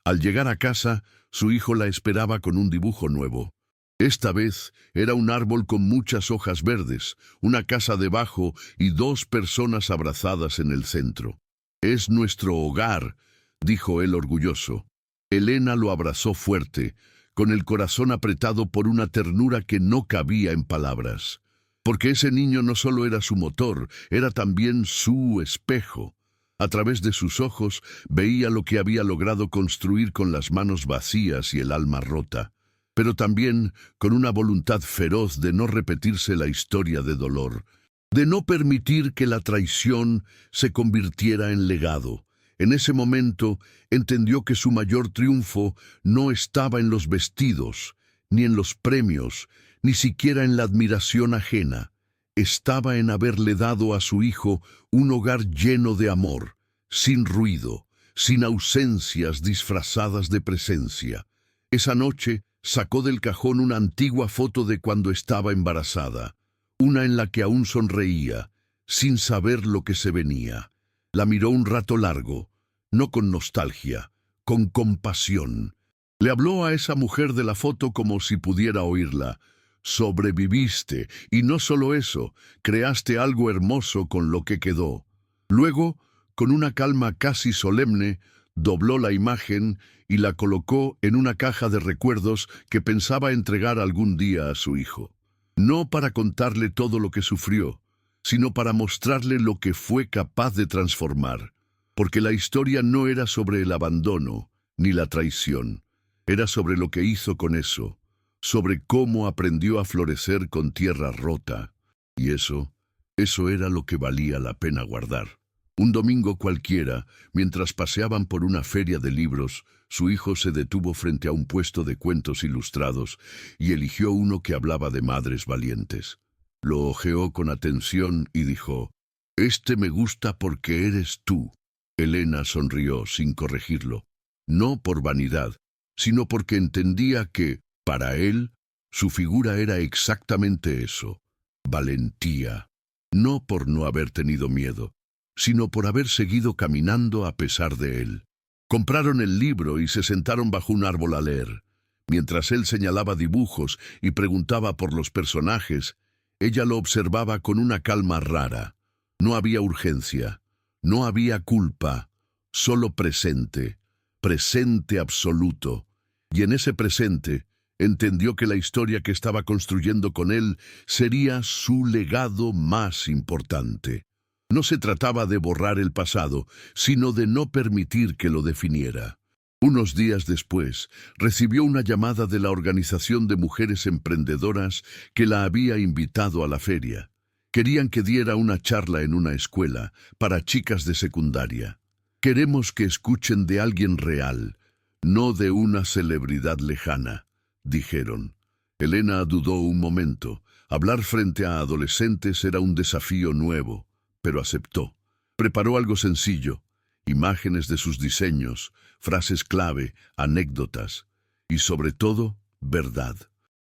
Al llegar a casa, su hijo la esperaba con un dibujo nuevo. Esta vez era un árbol con muchas hojas verdes, una casa debajo y 2 personas abrazadas en el centro. «Es nuestro hogar», dijo él orgulloso. Elena lo abrazó fuerte, con el corazón apretado por una ternura que no cabía en palabras. Porque ese niño no solo era su motor, era también su espejo. A través de sus ojos veía lo que había logrado construir con las manos vacías y el alma rota, pero también con una voluntad feroz de no repetirse la historia de dolor, de no permitir que la traición se convirtiera en legado. En ese momento entendió que su mayor triunfo no estaba en los vestidos, ni en los premios, ni siquiera en la admiración ajena. estaba en haberle dado a su hijo un hogar lleno de amor, sin ruido, sin ausencias disfrazadas de presencia. Esa noche sacó del cajón una antigua foto de cuando estaba embarazada, una en la que aún sonreía, sin saber lo que se venía. La miró un rato largo, no con nostalgia, con compasión. Le habló a esa mujer de la foto como si pudiera oírla. Sobreviviste, y no solo eso, creaste algo hermoso con lo que quedó. Luego, con una calma casi solemne, dobló la imagen y la colocó en una caja de recuerdos que pensaba entregar algún día a su hijo. No para contarle todo lo que sufrió, sino para mostrarle lo que fue capaz de transformar. Porque la historia no era sobre el abandono, ni la traición. Era sobre lo que hizo con eso, sobre cómo aprendió a florecer con tierra rota. Y eso era lo que valía la pena guardar. Un domingo cualquiera, mientras paseaban por una feria de libros, su hijo se detuvo frente a un puesto de cuentos ilustrados y eligió uno que hablaba de madres valientes. Lo hojeó con atención y dijo: «Este me gusta porque eres tú». Elena sonrió sin corregirlo, no por vanidad, sino porque entendía que, para él, su figura era exactamente eso: valentía. No por no haber tenido miedo, sino por haber seguido caminando a pesar de él. Compraron el libro y se sentaron bajo un árbol a leer. Mientras él señalaba dibujos y preguntaba por los personajes, ella lo observaba con una calma rara. No había urgencia, no había culpa, solo presente, presente absoluto. Y en ese presente entendió que la historia que estaba construyendo con él sería su legado más importante. No se trataba de borrar el pasado, sino de no permitir que lo definiera. Unos días después, recibió una llamada de la Organización de Mujeres Emprendedoras que la había invitado a la feria. Querían que diera una charla en una escuela para chicas de secundaria. «Queremos que escuchen de alguien real, no de una celebridad lejana», dijeron. Elena dudó un momento. Hablar frente a adolescentes era un desafío nuevo, pero aceptó. Preparó algo sencillo: imágenes de sus diseños, frases clave, anécdotas y, sobre todo, verdad.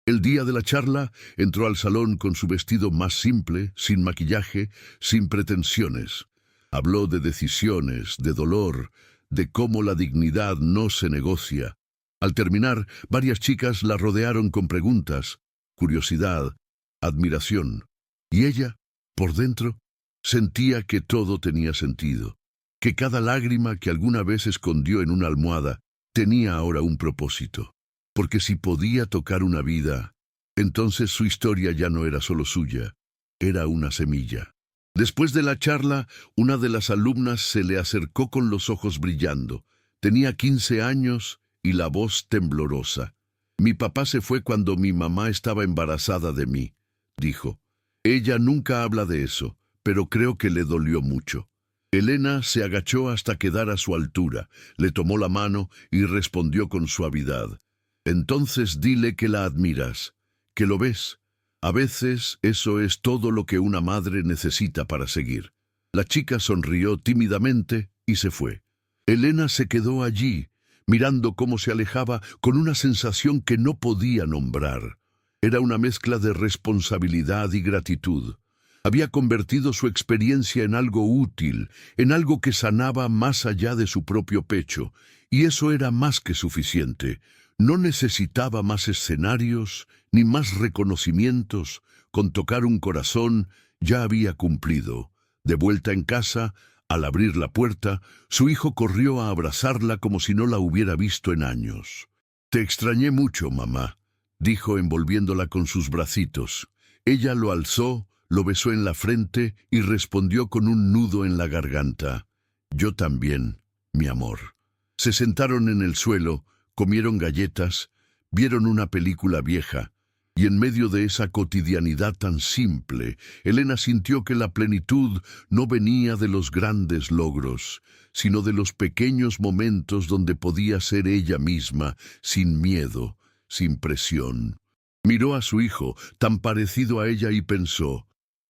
El día de la charla entró al salón con su vestido más simple, sin maquillaje, sin pretensiones. Habló de decisiones, de dolor, de cómo la dignidad no se negocia. Al terminar, varias chicas la rodearon con preguntas, curiosidad, admiración. Y ella, por dentro, sentía que todo tenía sentido, que cada lágrima que alguna vez escondió en una almohada tenía ahora un propósito. Porque si podía tocar una vida, entonces su historia ya no era solo suya, era una semilla. Después de la charla, una de las alumnas se le acercó con los ojos brillando. Tenía 15 años y la voz temblorosa. «Mi papá se fue cuando mi mamá estaba embarazada de mí», dijo. «Ella nunca habla de eso, pero creo que le dolió mucho». Elena se agachó hasta quedar a su altura, le tomó la mano y respondió con suavidad: «Entonces dile que la admiras, que lo ves. A veces eso es todo lo que una madre necesita para seguir». La chica sonrió tímidamente y se fue. Elena se quedó allí, mirando cómo se alejaba con una sensación que no podía nombrar. Era una mezcla de responsabilidad y gratitud. Había convertido su experiencia en algo útil, en algo que sanaba más allá de su propio pecho, y eso era más que suficiente. No necesitaba más escenarios, ni más reconocimientos. Con tocar un corazón ya había cumplido. De vuelta en casa, al abrir la puerta, su hijo corrió a abrazarla como si no la hubiera visto en años. «Te extrañé mucho, mamá», dijo envolviéndola con sus bracitos. Ella lo alzó, lo besó en la frente y respondió con un nudo en la garganta: «Yo también, mi amor». Se sentaron en el suelo, comieron galletas, vieron una película vieja, y en medio de esa cotidianidad tan simple, Elena sintió que la plenitud no venía de los grandes logros, sino de los pequeños momentos donde podía ser ella misma, sin miedo, sin presión. Miró a su hijo, tan parecido a ella, y pensó: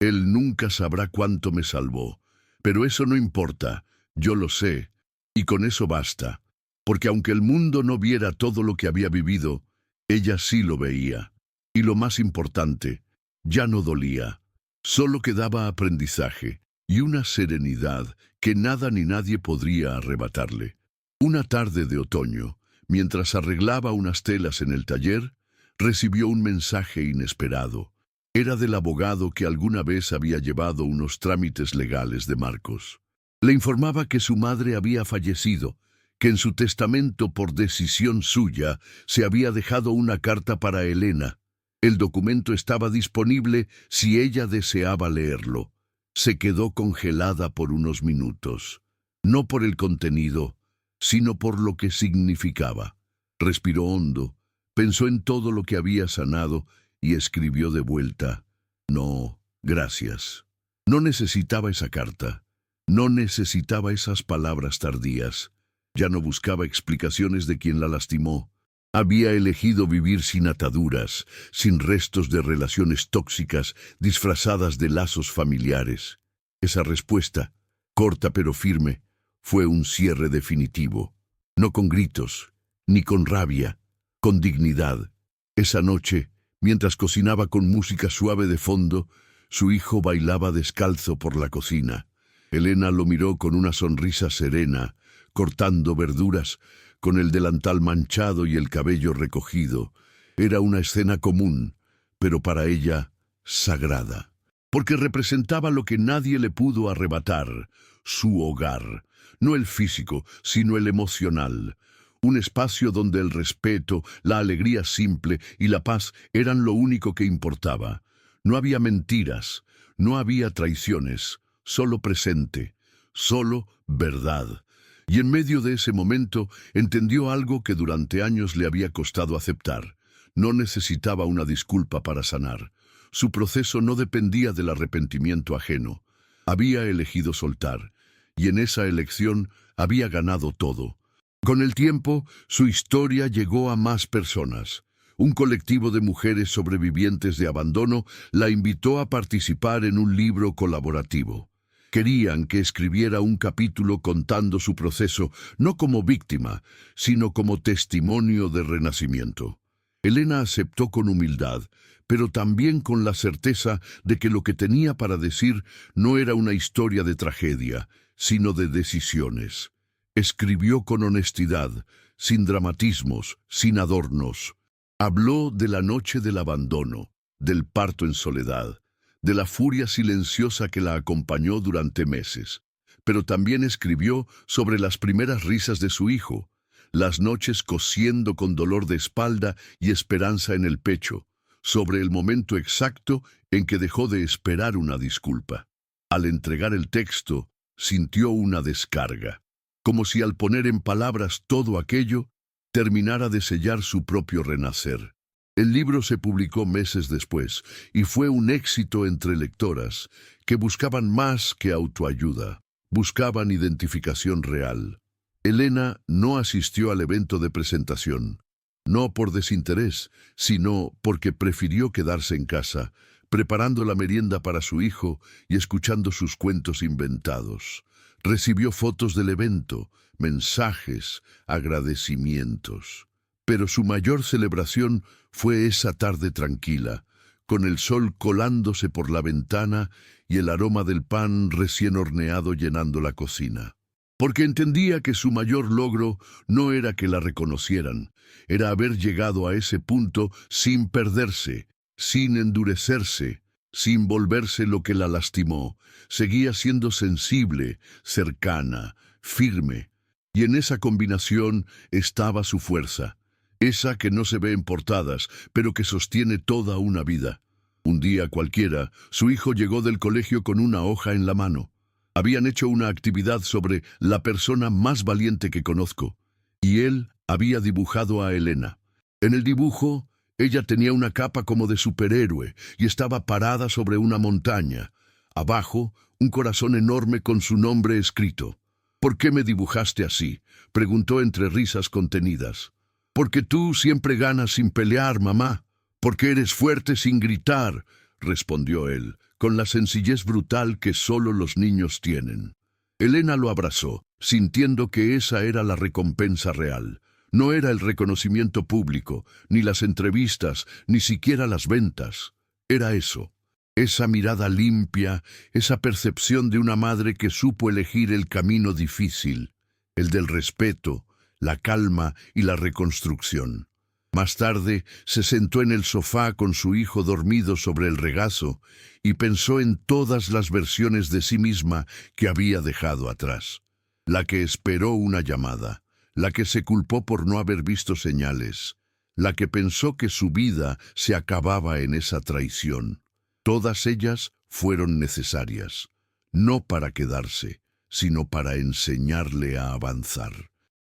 Él nunca sabrá cuánto me salvó. Pero eso no importa, yo lo sé, y con eso basta. Porque aunque el mundo no viera todo lo que había vivido, ella sí lo veía. Y lo más importante, ya no dolía. Solo quedaba aprendizaje y una serenidad que nada ni nadie podría arrebatarle. Una tarde de otoño, mientras arreglaba unas telas en el taller, recibió un mensaje inesperado. Era del abogado que alguna vez había llevado unos trámites legales de Marcos. Le informaba que su madre había fallecido, que en su testamento por decisión suya se había dejado una carta para Elena. El documento estaba disponible si ella deseaba leerlo. Se quedó congelada por unos minutos, no por el contenido, sino por lo que significaba. Respiró hondo, pensó en todo lo que había sanado y escribió de vuelta: no, gracias. No necesitaba esa carta, no necesitaba esas palabras tardías. Ya no buscaba explicaciones de quien la lastimó. Había elegido vivir sin ataduras, sin restos de relaciones tóxicas disfrazadas de lazos familiares. Esa respuesta, corta pero firme, fue un cierre definitivo. No con gritos, ni con rabia, con dignidad. Esa noche, mientras cocinaba con música suave de fondo, su hijo bailaba descalzo por la cocina. Elena lo miró con una sonrisa serena, cortando verduras, con el delantal manchado y el cabello recogido. Era una escena común, pero para ella sagrada, porque representaba lo que nadie le pudo arrebatar: su hogar, no el físico, sino el emocional. Un espacio donde el respeto, la alegría simple y la paz eran lo único que importaba. No había mentiras, no había traiciones, solo presente, solo verdad. Y en medio de ese momento entendió algo que durante años le había costado aceptar. No necesitaba una disculpa para sanar. Su proceso no dependía del arrepentimiento ajeno. Había elegido soltar, y en esa elección había ganado todo. Con el tiempo, su historia llegó a más personas. Un colectivo de mujeres sobrevivientes de abandono la invitó a participar en un libro colaborativo. Querían que escribiera un capítulo contando su proceso, no como víctima, sino como testimonio de renacimiento. Elena aceptó con humildad, pero también con la certeza de que lo que tenía para decir no era una historia de tragedia, sino de decisiones. Escribió con honestidad, sin dramatismos, sin adornos. Habló de la noche del abandono, del parto en soledad, de la furia silenciosa que la acompañó durante meses. Pero también escribió sobre las primeras risas de su hijo, las noches cosiendo con dolor de espalda y esperanza en el pecho, sobre el momento exacto en que dejó de esperar una disculpa. Al entregar el texto, sintió una descarga, como si al poner en palabras todo aquello, terminara de sellar su propio renacer. El libro se publicó meses después y fue un éxito entre lectoras que buscaban más que autoayuda, buscaban identificación real. Elena no asistió al evento de presentación, no por desinterés, sino porque prefirió quedarse en casa, preparando la merienda para su hijo y escuchando sus cuentos inventados. Recibió fotos del evento, mensajes, agradecimientos. Pero su mayor celebración fue esa tarde tranquila, con el sol colándose por la ventana y el aroma del pan recién horneado llenando la cocina. Porque entendía que su mayor logro no era que la reconocieran, era haber llegado a ese punto sin perderse, sin endurecerse, sin volverse lo que la lastimó. Seguía siendo sensible, cercana, firme, y en esa combinación estaba su fuerza. Esa que no se ve en portadas, pero que sostiene toda una vida. Un día cualquiera, su hijo llegó del colegio con una hoja en la mano. Habían hecho una actividad sobre la persona más valiente que conozco, y él había dibujado a Elena. En el dibujo, ella tenía una capa como de superhéroe y estaba parada sobre una montaña. Abajo, un corazón enorme con su nombre escrito. «¿Por qué me dibujaste así?», preguntó entre risas contenidas. «Porque tú siempre ganas sin pelear, mamá. Porque eres fuerte sin gritar», respondió él, con la sencillez brutal que solo los niños tienen. Elena lo abrazó, sintiendo que esa era la recompensa real. No era el reconocimiento público, ni las entrevistas, ni siquiera las ventas. Era eso. Esa mirada limpia, esa percepción de una madre que supo elegir el camino difícil, el del respeto, la calma y la reconstrucción. Más tarde se sentó en el sofá con su hijo dormido sobre el regazo y pensó en todas las versiones de sí misma que había dejado atrás. La que esperó una llamada, la que se culpó por no haber visto señales, la que pensó que su vida se acababa en esa traición. Todas ellas fueron necesarias, no para quedarse, sino para enseñarle a avanzar.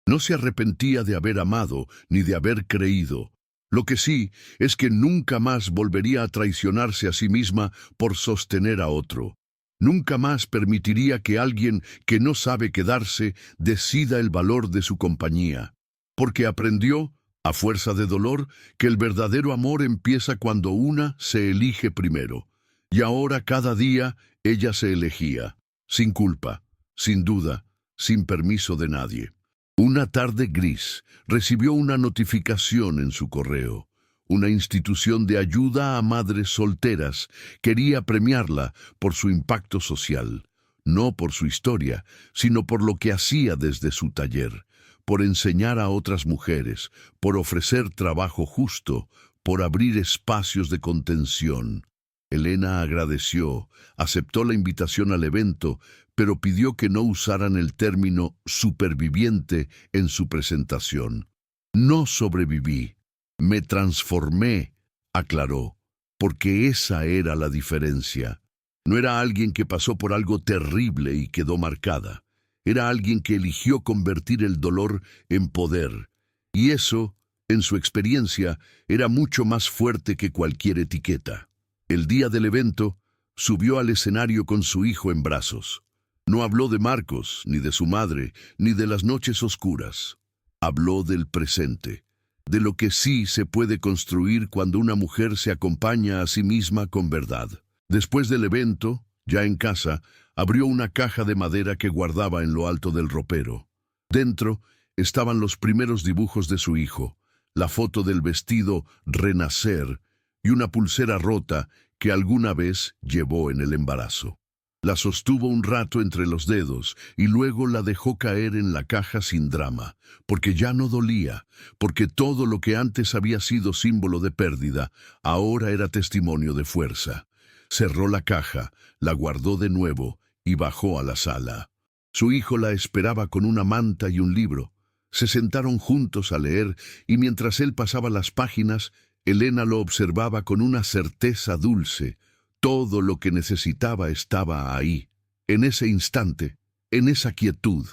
No se arrepentía de haber amado ni de haber creído. Lo que sí es que nunca más volvería a traicionarse a sí misma por sostener a otro. Nunca más permitiría que alguien que no sabe quedarse decida el valor de su compañía. Porque aprendió, a fuerza de dolor, que el verdadero amor empieza cuando una se elige primero. Y ahora cada día ella se elegía, sin culpa, sin duda, sin permiso de nadie. Una tarde gris, recibió una notificación en su correo. Una institución de ayuda a madres solteras quería premiarla por su impacto social, no por su historia, sino por lo que hacía desde su taller, por enseñar a otras mujeres, por ofrecer trabajo justo, por abrir espacios de contención. Elena agradeció, aceptó la invitación al evento, pero pidió que no usaran el término superviviente en su presentación. No sobreviví, me transformé, aclaró, porque esa era la diferencia. No era alguien que pasó por algo terrible y quedó marcada. Era alguien que eligió convertir el dolor en poder. Y eso, en su experiencia, era mucho más fuerte que cualquier etiqueta. El día del evento, subió al escenario con su hijo en brazos. No habló de Marcos, ni de su madre, ni de las noches oscuras. Habló del presente, de lo que sí se puede construir cuando una mujer se acompaña a sí misma con verdad. Después del evento, ya en casa, abrió una caja de madera que guardaba en lo alto del ropero. Dentro estaban los primeros dibujos de su hijo, la foto del vestido Renacer y una pulsera rota que alguna vez llevó en el embarazo. La sostuvo un rato entre los dedos y luego la dejó caer en la caja sin drama, porque ya no dolía, porque todo lo que antes había sido símbolo de pérdida, ahora era testimonio de fuerza. Cerró la caja, la guardó de nuevo y bajó a la sala. Su hijo la esperaba con una manta y un libro. Se sentaron juntos a leer y mientras él pasaba las páginas, Elena lo observaba con una certeza dulce. Todo lo que necesitaba estaba ahí, en ese instante, en esa quietud,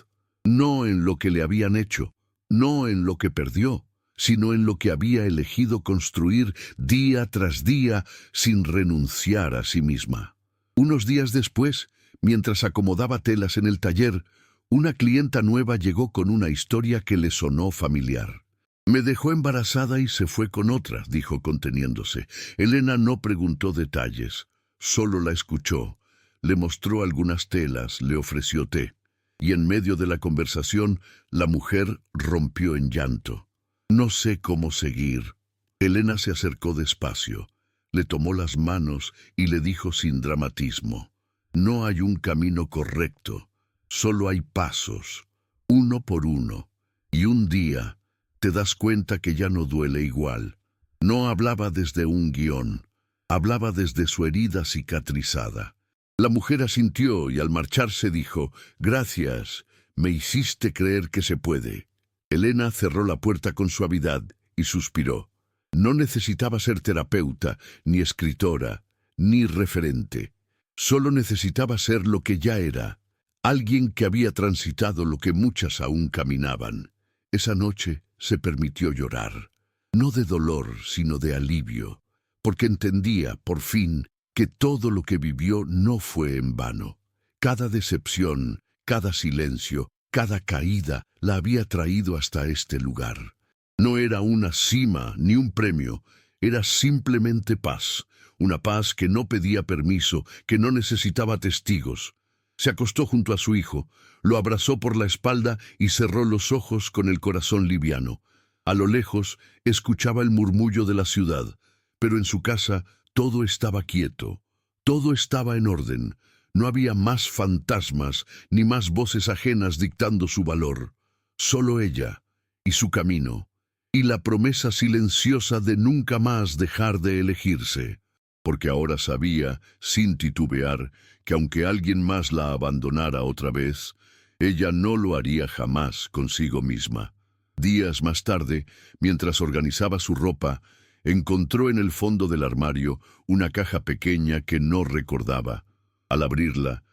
no en lo que le habían hecho, no en lo que perdió, sino en lo que había elegido construir día tras día sin renunciar a sí misma. Unos días después, mientras acomodaba telas en el taller, una clienta nueva llegó con una historia que le sonó familiar. Me dejó embarazada y se fue con otra, dijo conteniéndose. Elena no preguntó detalles. Solo la escuchó, le mostró algunas telas, le ofreció té, y en medio de la conversación, la mujer rompió en llanto. No sé cómo seguir. Elena se acercó despacio, le tomó las manos y le dijo sin dramatismo: no hay un camino correcto, solo hay pasos, uno por uno, y un día te das cuenta que ya no duele igual. No hablaba desde un guión. Hablaba desde su herida cicatrizada. La mujer asintió y al marcharse dijo: gracias, me hiciste creer que se puede. Elena cerró la puerta con suavidad y suspiró. No necesitaba ser terapeuta, ni escritora, ni referente. Solo necesitaba ser lo que ya era, alguien que había transitado lo que muchas aún caminaban. Esa noche se permitió llorar, no de dolor, sino de alivio, porque entendía, por fin, que todo lo que vivió no fue en vano. Cada decepción, cada silencio, cada caída la había traído hasta este lugar. No era una cima ni un premio, era simplemente paz, una paz que no pedía permiso, que no necesitaba testigos. Se acostó junto a su hijo, lo abrazó por la espalda y cerró los ojos con el corazón liviano. A lo lejos escuchaba el murmullo de la ciudad, pero en su casa todo estaba quieto, todo estaba en orden. No había más fantasmas ni más voces ajenas dictando su valor. Solo ella y su camino, y la promesa silenciosa de nunca más dejar de elegirse, porque ahora sabía, sin titubear, que aunque alguien más la abandonara otra vez, ella no lo haría jamás consigo misma. Días más tarde, mientras organizaba su ropa, encontró en el fondo del armario una caja pequeña que no recordaba. Al abrirla,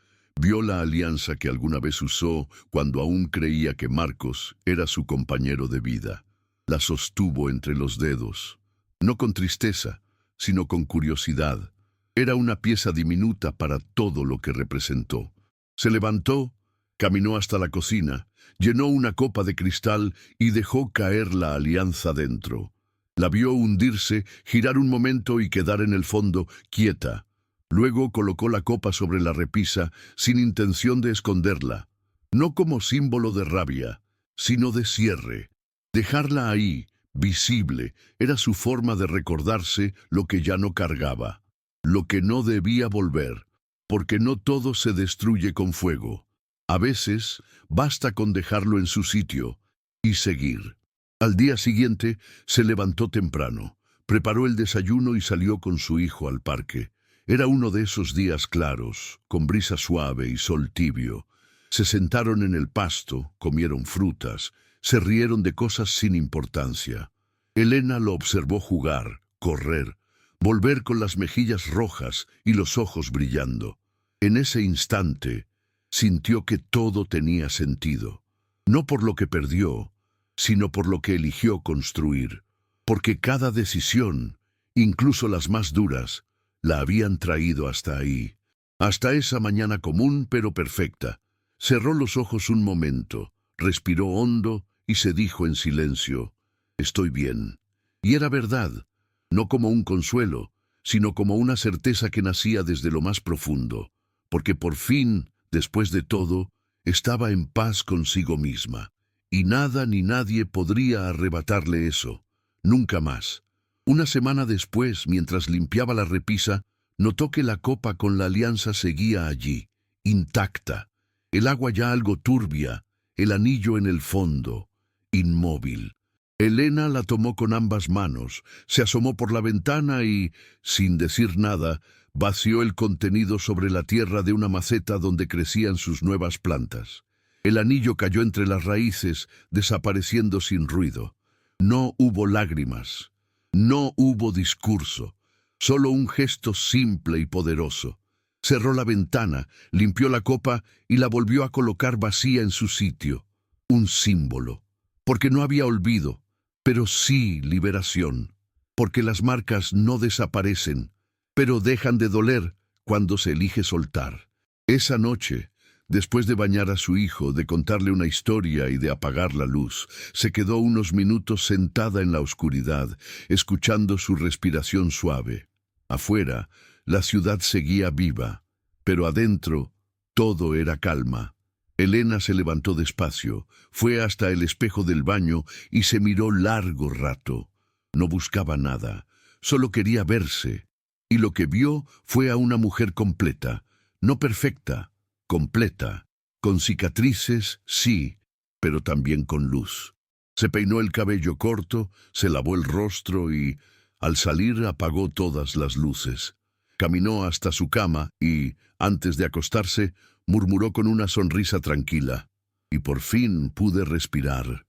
vio la alianza que alguna vez usó cuando aún creía que Marcos era su compañero de vida. La sostuvo entre los dedos, no con tristeza, sino con curiosidad. Era una pieza diminuta para todo lo que representó. Se levantó, caminó hasta la cocina, llenó una copa de cristal y dejó caer la alianza dentro. La vio hundirse, girar un momento y quedar en el fondo, quieta. Luego colocó la copa sobre la repisa, sin intención de esconderla, no como símbolo de rabia, sino de cierre. Dejarla ahí, visible, era su forma de recordarse lo que ya no cargaba, lo que no debía volver, porque no todo se destruye con fuego. A veces basta con dejarlo en su sitio y seguir. Al día siguiente se levantó temprano, preparó el desayuno y salió con su hijo al parque. Era uno de esos días claros, con brisa suave y sol tibio. Se sentaron en el pasto, comieron frutas, se rieron de cosas sin importancia. Elena lo observó jugar, correr, volver con las mejillas rojas y los ojos brillando. En ese instante, sintió que todo tenía sentido, no por lo que perdió, sino por lo que eligió construir, porque cada decisión, incluso las más duras, la habían traído hasta ahí, hasta esa mañana común pero perfecta. Cerró los ojos un momento, respiró hondo y se dijo en silencio, «Estoy bien». Y era verdad, no como un consuelo, sino como una certeza que nacía desde lo más profundo, porque por fin, después de todo, estaba en paz consigo misma, y nada ni nadie podría arrebatarle eso, nunca más. Una semana después, mientras limpiaba la repisa, notó que la copa con la alianza seguía allí, intacta, el agua ya algo turbia, el anillo en el fondo, inmóvil. Elena la tomó con ambas manos, se asomó por la ventana y, sin decir nada, vació el contenido sobre la tierra de una maceta donde crecían sus nuevas plantas. El anillo cayó entre las raíces, desapareciendo sin ruido. No hubo lágrimas, no hubo discurso, solo un gesto simple y poderoso. Cerró la ventana, limpió la copa y la volvió a colocar vacía en su sitio. Un símbolo, porque no había olvido, pero sí liberación, porque las marcas no desaparecen, pero dejan de doler cuando se elige soltar. Esa noche, después de bañar a su hijo, de contarle una historia y de apagar la luz, se quedó unos minutos sentada en la oscuridad, escuchando su respiración suave. Afuera, la ciudad seguía viva, pero adentro todo era calma. Elena se levantó despacio, fue hasta el espejo del baño y se miró largo rato. No buscaba nada, solo quería verse. Y lo que vio fue a una mujer completa, no perfecta, completa, con cicatrices, sí, pero también con luz. Se peinó el cabello corto, se lavó el rostro y, al salir, apagó todas las luces. Caminó hasta su cama y, antes de acostarse, murmuró con una sonrisa tranquila, «Y por fin pude respirar».